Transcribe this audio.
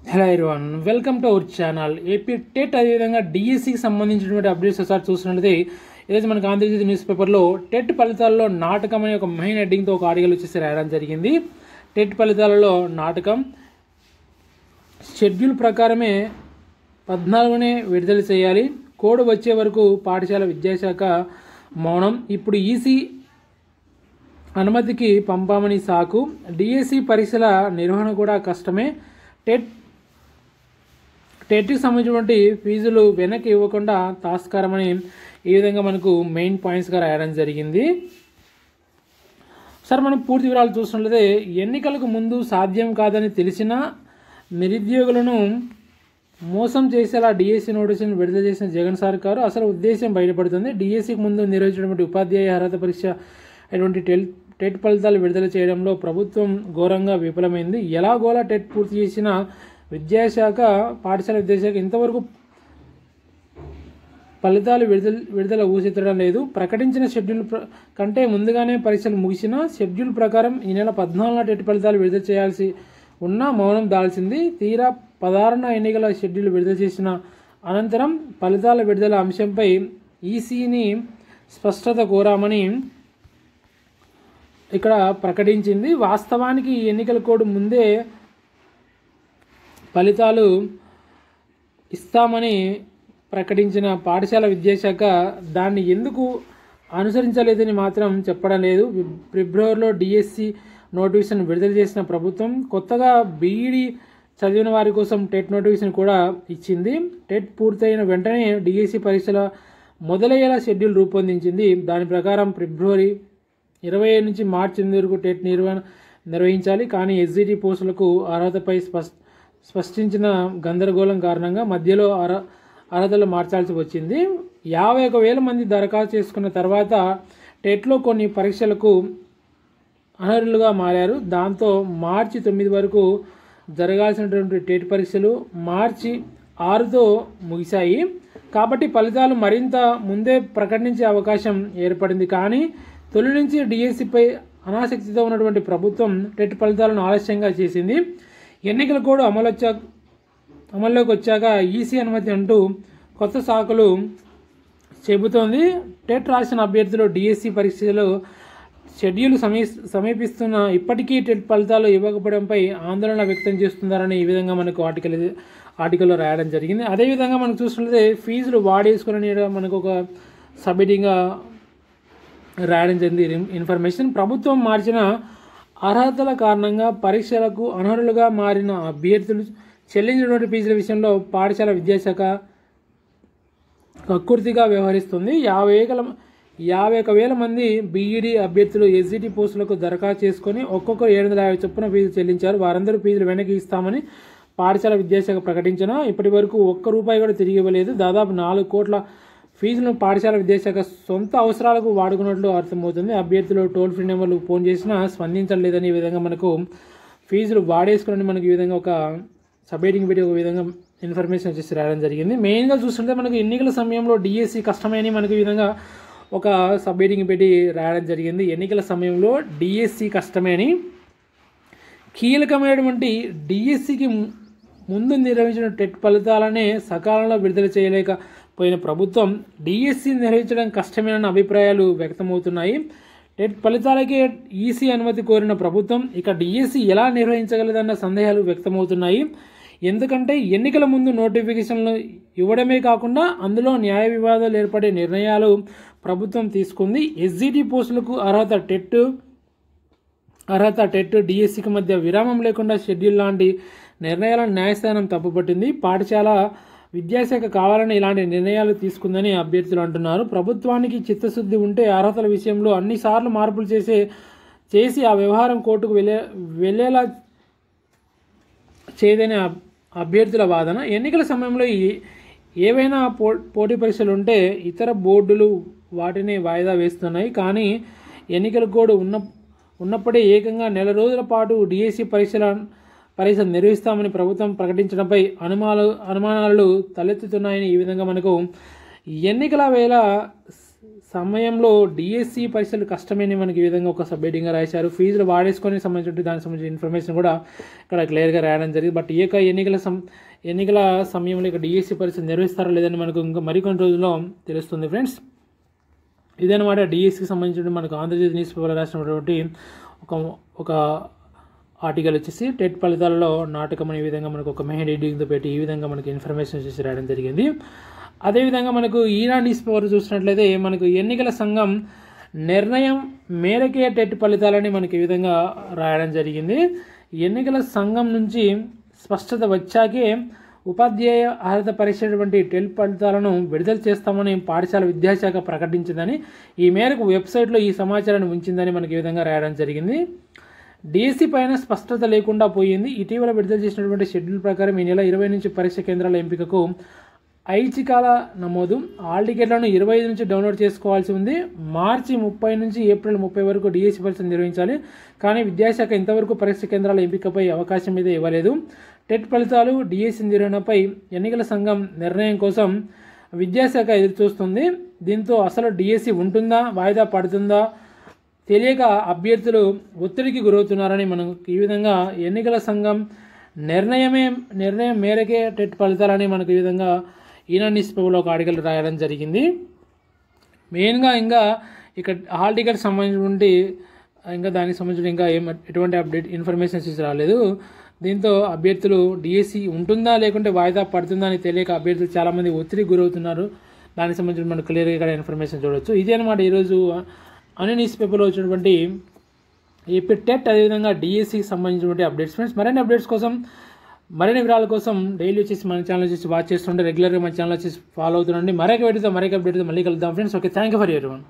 Hello everyone, welcome to our channel. AP TET అదేవిధంగా డిఎస్సికి సంబంధించినటువంటి అప్డేట్స్ ఒకసారి చూస్తున్నట్లయితే ఈరోజు మనకు ఆంధ్రజ్యోతి న్యూస్ పేపర్లో టెట్ ఫలితాల్లో నాటకం అనే ఒక మెయిన్ హెడ్డింగ్తో ఒక ఆర్టికల్ వచ్చేసి రాయడం జరిగింది. టెట్ ఫలితాలలో నాటకం షెడ్యూల్ ప్రకారమే 14నే విడుదల చేయాలి, కోడ్ వచ్చే వరకు పాఠశాల విద్యాశాఖ మౌనం, ఇప్పుడు ఈసీ అనుమతికి పంపామని సాకు, డిఎస్సి పరీక్షల నిర్వహణ కూడా కష్టమే, టెట్కి సంబంధించినటువంటి ఫీజులు వెనక్కి ఇవ్వకుండా తాస్కారమని ఈ విధంగా మనకు మెయిన్ పాయింట్స్గా రాయడం జరిగింది. సార్ మనం పూర్తి వివరాలు చూసినట్లయితే ఎన్నికలకు ముందు సాధ్యం కాదని తెలిసిన నిరుద్యోగులను మోసం చేసేలా డిఎస్సి నోటీసులను విడుదల చేసిన జగన్ సర్కారు అసలు ఉద్దేశం బయటపడుతుంది. డిఎస్సికి ముందు నిర్వహించినటువంటి ఉపాధ్యాయ అర్హత పరీక్ష అటువంటి టెట్ ఫలితాలు విడుదల చేయడంలో ప్రభుత్వం ఘోరంగా విఫలమైంది. ఎలాగోలా టెట్ పూర్తి చేసిన విద్యాశాఖ పాఠశాల విద్యాశాఖ ఇంతవరకు ఫలితాలు విడుదల ఊసెత్తడం లేదు. ప్రకటించిన షెడ్యూల్ కంటే ముందుగానే పరీక్షలు ముగిసిన షెడ్యూల్ ప్రకారం ఈ నెల 14న టెట్ ఫలితాలు విడుదల చేయాల్సి ఉన్న మౌనం దాల్చింది. తీరా 16న ఎన్నికల షెడ్యూల్ విడుదల చేసిన అనంతరం ఫలితాల విడుదల అంశంపై ఈసీని స్పష్టత కోరామని ఇక్కడ ప్రకటించింది. వాస్తవానికి ఎన్నికల కోడ్ ముందే ఫలితాలు ఇస్తామని ప్రకటించిన పాఠశాల విద్యాశాఖ దాన్ని ఎందుకు అనుసరించలేదని మాత్రం చెప్పడం లేదు. ఫిబ్రవరిలో డిఎస్సి నోటిఫికేషన్ విడుదల చేసిన ప్రభుత్వం కొత్తగా బీఈడి చదివిన వారి కోసం టెట్ నోటిఫికేషన్ కూడా ఇచ్చింది. టెట్ పూర్తయిన వెంటనే డిఎస్సి పరీక్షల మొదలయ్యేలా షెడ్యూల్ రూపొందించింది. దాని ప్రకారం ఫిబ్రవరి 27 నుంచి మార్చి 8 వరకు టెట్ నిర్వహించాలి. కానీ ఎస్జిటి పోస్టులకు అర్హతపై స్పష్టించిన గందరగోళం కారణంగా మధ్యలో అర్హతలు మార్చాల్సి వచ్చింది. 51,000 మంది దరఖాస్తు చేసుకున్న తర్వాత టెట్లో కొన్ని పరీక్షలకు అనర్హులుగా మారారు. దాంతో మార్చి 9 వరకు జరగాల్సినటువంటి టెట్ పరీక్షలు మార్చి 6తో ముగిశాయి. కాబట్టి ఫలితాలు మరింత ముందే ప్రకటించే అవకాశం ఏర్పడింది. కానీ తొలి నుంచి డిఎస్సిపై అనాసక్తితో ఉన్నటువంటి ప్రభుత్వం టెట్ ఫలితాలను ఆలస్యంగా చేసింది. ఎన్నికల కోడ్ అమల్లోకి వచ్చాక ఈసీ అనుమతి అంటూ కొత్త శాఖలు చెబుతోంది. టెట్ రాసిన అభ్యర్థులు డిఎస్సి పరీక్షలు షెడ్యూల్ సమీపిస్తున్న ఇప్పటికీ టెట్ ఫలితాలు ఇవ్వకపోవడంపై ఆందోళన వ్యక్తం చేస్తున్నారని ఈ విధంగా మనకు ఆర్టికల్లో రాయడం జరిగింది. అదేవిధంగా మనం చూసుకుంటే ఫీజులు వాడేసుకుని మనకు ఒక సబ్మిటింగ్గా రాయడం జరిగింది ఇన్ఫర్మేషన్. ప్రభుత్వం మార్చిన అర్హతల కారణంగా పరీక్షలకు అనర్హులుగా మారిన అభ్యర్థులు చెల్లించినటువంటి ఫీజుల విషయంలో పాఠశాల విద్యాశాఖ కక్కుర్తిగా వ్యవహరిస్తుంది. 51,000 మంది బీఈడి అభ్యర్థులు ఎస్జిటి పోస్టులకు దరఖాస్తు చేసుకొని ఒక్కొక్కరు 750 చొప్పున ఫీజు చెల్లించారు. వారందరూ ఫీజులు వెనక్కి ఇస్తామని పాఠశాల విద్యాశాఖ ప్రకటించినా ఇప్పటి వరకు ₹1 కూడా తిరిగి ఇవ్వలేదు. దాదాపు 4 కోట్ల ఫీజులను పాఠశాల విద్యాశాఖ సొంత అవసరాలకు వాడుకున్నట్లు అర్థమవుతుంది. అభ్యర్థులు టోల్ ఫ్రీ నెంబర్లకు ఫోన్ చేసినా స్పందించలేదని ఈ విధంగా మనకు ఫీజులు వాడేసుకుని మనకి ఈ విధంగా ఒక సబ్మిటింగ్ పెట్టి ఒక విధంగా ఇన్ఫర్మేషన్ వచ్చేసి రాయడం జరిగింది. మెయిన్గా చూస్తుంటే మనకు ఎన్నికల సమయంలో డిఎస్సి కష్టమని మనకు ఈ విధంగా ఒక సబ్మిటింగ్ పెట్టి రాయడం జరిగింది. ఎన్నికల సమయంలో డిఎస్సి కష్టమే అని కీలకమైనటువంటి డిఎస్సికి ముందు నిర్వహించిన టెట్ ఫలితాలనే సకాలంలో విడుదల చేయలేకపోయిన ప్రభుత్వం డిఎస్సి నిర్వహించడం కష్టమేనన్న అభిప్రాయాలు వ్యక్తమవుతున్నాయి. టెట్ ఫలితాలకే ఈసీ అనుమతి కోరిన ప్రభుత్వం ఇక డిఎస్సి ఎలా నిర్వహించగలదన్న సందేహాలు వ్యక్తమవుతున్నాయి. ఎందుకంటే ఎన్నికల ముందు నోటిఫికేషన్లు ఇవ్వడమే కాకుండా అందులో న్యాయ వివాదాలు ఏర్పడే నిర్ణయాలు ప్రభుత్వం తీసుకుంది. ఎస్జిటి పోస్టులకు అర్హత టెట్ డిఎస్సికి మధ్య విరామం లేకుండా షెడ్యూల్ లాంటి నిర్ణయాలను న్యాయస్థానం తప్పుపట్టింది. పాఠశాల విద్యాశాఖ కావాలని ఇలాంటి నిర్ణయాలు తీసుకుందని అభ్యర్థులు అంటున్నారు. ప్రభుత్వానికి చిత్తశుద్ధి ఉంటే అర్హతల విషయంలో అన్నిసార్లు మార్పులు చేసి ఆ వ్యవహారం కోర్టుకు వెళ్ళేలా చేయదని అభ్యర్థుల వాదన. ఎన్నికల సమయంలో ఏవైనా పోటీ పరీక్షలు ఉంటే ఇతర బోర్డులు వాటిని వాయిదా వేస్తున్నాయి. కానీ ఎన్నికల కోడ్ ఉన్నప్పుడే ఏకంగా నెల రోజుల పాటు డిఎస్సి పరీక్ష నిర్వహిస్తామని ప్రభుత్వం ప్రకటించడంపై అనుమానాలు తలెత్తుతున్నాయని ఈ విధంగా మనకు ఎన్నికల వేళ సమయంలో డిఎస్సి పరీక్షలు కష్టమని మనకి ఈ విధంగా ఒక సబ్మిటింగ్గా రాశారు. ఫీజులు వాడేసుకొని సంబంధించి దానికి సంబంధించిన ఇన్ఫర్మేషన్ కూడా ఇక్కడ క్లియర్గా రాయడం జరిగింది. బట్ ఈ యొక్క ఎన్నికల సమయంలో ఇక డిఎస్సి పరీక్షలు నిర్వహిస్తారో లేదని మనకు ఇంకా మరికొన్ని రోజుల్లో తెలుస్తుంది ఫ్రెండ్స్. ఇదనమాట డిఎస్సికి సంబంధించిన మనకు ఆంధ్రజ్యోతి న్యూస్ పేపర్ రాసినటువంటి ఒక ఆర్టికల్ వచ్చేసి టెట్ ఫలితాలలో నాటకం అనే విధంగా మనకు ఒక మెయిన్ ఎడిటింగ్తో పెట్టి ఈ విధంగా మనకి ఇన్ఫర్మేషన్ వచ్చేసి రాయడం జరిగింది. అదేవిధంగా మనకు ఈనాడు న్యూస్ పేపర్ చూసినట్లయితే మనకు ఎన్నికల సంఘం నిర్ణయం మేరకే టెట్ ఫలితాలని మనకి ఈ విధంగా రాయడం జరిగింది. ఎన్నికల సంఘం నుంచి స్పష్టత వచ్చాకే ఉపాధ్యాయ అర్హత పరీక్షటువంటి టెట్ ఫలితాలను విడుదల చేస్తామని పాఠశాల విద్యాశాఖ ప్రకటించిందని, ఈ మేరకు వెబ్సైట్లో ఈ సమాచారాన్ని ఉంచిందని మనకి ఈ విధంగా రాయడం జరిగింది. డిఎస్సి పైన స్పష్టత లేకుండా పోయింది. ఇటీవల విడుదల చేసినటువంటి షెడ్యూల్ ప్రకారం ఈ నెల 20 నుంచి పరీక్ష కేంద్రాల ఎంపికకు ఐచ్ఛికాల నమోదు, హాల్ టికెట్లను 25 నుంచి డౌన్లోడ్ చేసుకోవాల్సి ఉంది. మార్చి 30 నుంచి ఏప్రిల్ 30 వరకు డిఎస్సి పరీక్షలు నిర్వహించాలి. కానీ విద్యాశాఖ ఇంతవరకు పరీక్ష కేంద్రాల ఎంపికపై అవకాశం మీద ఇవ్వలేదు. టెట్ ఫలితాలు, డిఎస్సి నిర్వహణపై ఎన్నికల సంఘం నిర్ణయం కోసం విద్యాశాఖ ఎదురుచూస్తుంది. దీంతో అసలు డిఎస్సి ఉంటుందా, వాయిదా పడుతుందా తెలియక అభ్యర్థులు ఒత్తిడికి గురవుతున్నారని మనకు ఈ విధంగా ఎన్నికల సంఘం నిర్ణయం మేరకే టెట్ ఫలితాలని మనకు ఈ విధంగా ఈనాడు న్యూస్ పేపర్లో ఒక ఆర్టికల్ రాయడం జరిగింది. మెయిన్గా ఇంకా ఇక్కడ హాల్ టికెట్ సంబంధించి ఇంకా దానికి సంబంధించి ఇంకా ఎటువంటి అప్డేట్ ఇన్ఫర్మేషన్స్ రాలేదు. దీంతో అభ్యర్థులు డిఎస్సి ఉంటుందా లేకుంటే వాయిదా పడుతుందా అని తెలియక అభ్యర్థులు చాలామంది ఒత్తిడికి గురవుతున్నారు. దానికి సంబంధించి మనకు క్లియర్గా ఇక్కడ ఇన్ఫర్మేషన్ చూడవచ్చు. ఇదే అనమాట ఈరోజు అన్ని న్యూస్ పేపర్లో వచ్చినటువంటి ఏపీ టెట్ అదేవిధంగా డిఎస్సికి సంబంధించినటువంటి అప్డేట్స్ ఫ్రెండ్స్. మరిన్ని అప్డేట్స్ కోసం, మరిన్ని వివరాల కోసం డైలీ వచ్చేసి మన ఛానల్ వచ్చేసి వాచ్ చేస్తుంటే రెగ్యులర్గా మన ఛానల్ వచ్చేసి ఫాలో అవుతుండండి. మరొక వీడియోతో మరొక అప్డేట్తో మళ్ళీ కలుద్దాం friends. Okay, thank you for everyone.